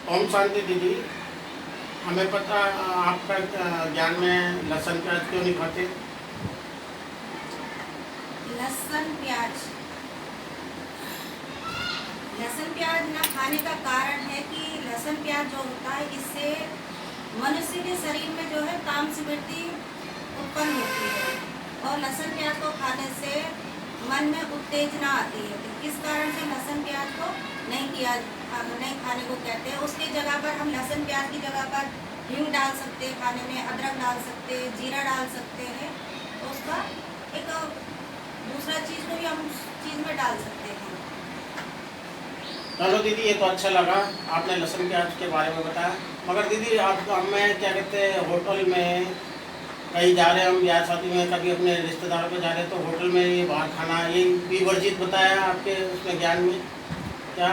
ओम शांति दीदी, हमें पता आपका ज्ञान में लहसुन प्याज क्यों नहीं खाते? लहसुन प्याज न खाने का कारण है कि लहसुन प्याज जो होता है इससे मनुष्य के शरीर में जो है तामसिवृत्ति उत्पन्न होती है और लहसुन प्याज को खाने से मन में उत्तेजना आती है। इस कारण से लहसुन प्याज को नहीं खाने को कहते हैं। उसकी जगह पर हम लहसुन प्याज की जगह पर हींग डाल सकते हैं, खाने में अदरक डाल सकते हैं, जीरा डाल सकते हैं, तो उसका एक दूसरा चीज़ को भी हम उस चीज़ में डाल सकते हैं। चलो दीदी, ये तो अच्छा लगा आपने लहसुन प्याज के बारे में बताया। मगर दीदी आप हमें क्या कहते हैं, होटल में कहीं जा रहे हैं, हम ब्याह शादी में कभी अपने रिश्तेदारों पे जा रहे हैं, तो होटल में ये बाहर खाना ये भी वर्जित बताया आपके उसमें ज्ञान में क्या?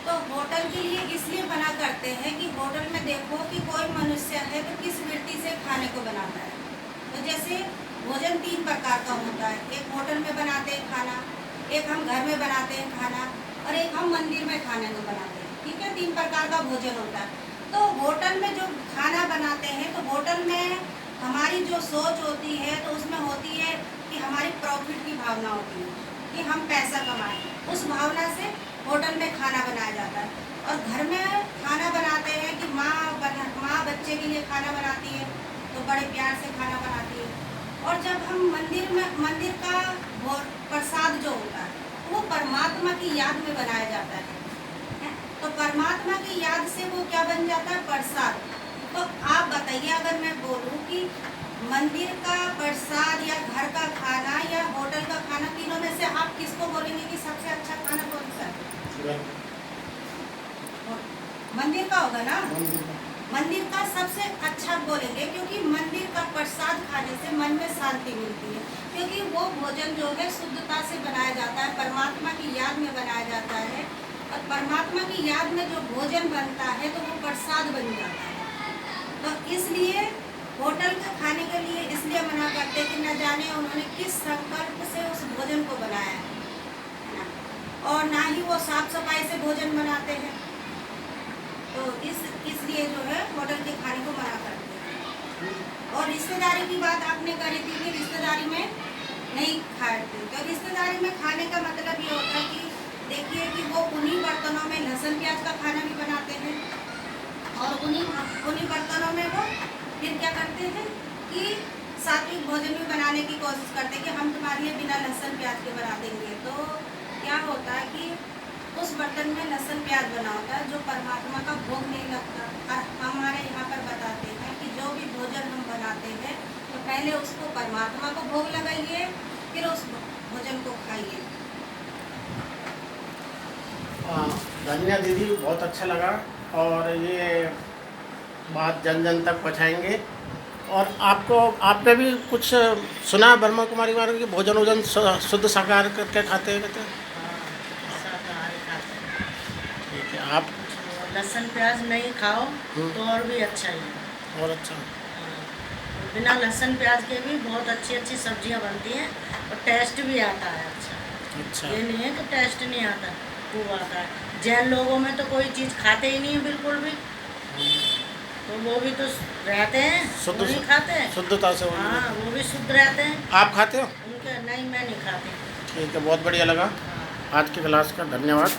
तो होटल के लिए इसलिए बना करते हैं कि होटल में देखो कि कोई मनुष्य है तो किस वृत्ति से खाने को बनाता है। तो जैसे भोजन 3 प्रकार का होता है, एक होटल में बनाते हैं खाना, एक हम घर में बनाते हैं खाना और एक हम मंदिर में खाने को बनाते हैं। ठीक है, 3 प्रकार का भोजन होता है। तो होटल में जो खाना बनाते हैं तो होटल में हमारी जो सोच होती है तो उसमें होती है कि हमारी प्रॉफिट की भावना होती है कि हम पैसा कमाएं। उस भावना से होटल में खाना बनाया जाता है। और घर में खाना बनाते हैं कि माँ बच्चे के लिए खाना बनाती है तो बड़े प्यार से खाना बनाती है। और जब हम मंदिर का प्रसाद जो होता है वो परमात्मा की याद में बनाया जाता है। तो परमात्मा की याद से वो क्या बन जाता है? प्रसाद। तो आप बताइए, अगर मैं बोलूँ कि मंदिर का प्रसाद या घर का खाना या होटल का खाना, तीनों में से आप किसको बोलेंगे कि सबसे अच्छा खाना कौन सा है? मंदिर का होगा ना। मंदिर का सबसे अच्छा बोलेंगे क्योंकि मंदिर का प्रसाद खाने से मन में शांति मिलती है, क्योंकि वो भोजन जो है शुद्धता से बनाया जाता है, परमात्मा की याद में बनाया जाता है। और परमात्मा की याद में जो भोजन बनता है तो वो प्रसाद बन जाता है। तो इसलिए होटल के खाने के लिए इसलिए मना करते हैं कि न जाने उन्होंने किस संकल्प से उस भोजन को बनाया है ना, और ना ही वो साफ सफाई से भोजन बनाते हैं। तो इसलिए जो है होटल के खाने को मना करते हैं। और रिश्तेदारी की बात आपने करी थी कि रिश्तेदारी में नहीं खाते, तो रिश्तेदारी में खाने का मतलब ये होता है कि देखिए कि वो उन्हीं बर्तनों में लहसुन प्याज का खाना भी बनाते हैं और उन्हीं बर्तनों में वो फिर क्या करते हैं कि सात्विक भोजन भी बनाने की कोशिश करते हैं कि हम तुम्हारे लिए बिना लहसुन प्याज के बना देंगे। तो क्या होता है कि उस बर्तन में लहसुन प्याज बना होता है जो परमात्मा का भोग नहीं लगता। और हमारे यहाँ पर बताते हैं कि जो भी भोजन हम बनाते हैं तो पहले उसको परमात्मा को भोग लगाइए, फिर उस भोजन को खाइए। धन्यवाद दीदी, बहुत अच्छा लगा और ये बात जन जन तक पहुँचाएंगे। और आपने भी कुछ सुना ब्रह्मा कुमारी वालों की भोजन वोजन शुद्ध शाकाहार करके खाते हैं कहते हैं? शाकाहारी खाते हैं। ठीक है, आप लहसुन प्याज नहीं खाओ तो और भी अच्छा ही है। और अच्छा बिना लहसुन प्याज के भी बहुत अच्छी अच्छी सब्जियां बनती हैं और टेस्ट भी आता है अच्छा। ये नहीं है कि टेस्ट नहीं आता, खूब आता है। जैन लोगों में तो कोई चीज़ खाते ही नहीं है बिल्कुल भी, तो वो भी तो रहते हैं, शुद्ध नहीं खाते हैं शुद्धता से। हाँ, वो भी शुद्ध रहते हैं। आप खाते हो? उनके नहीं, मैं नहीं खाती। ठीक है, बहुत बढ़िया लगा हाँ। आज की क्लास का। धन्यवाद।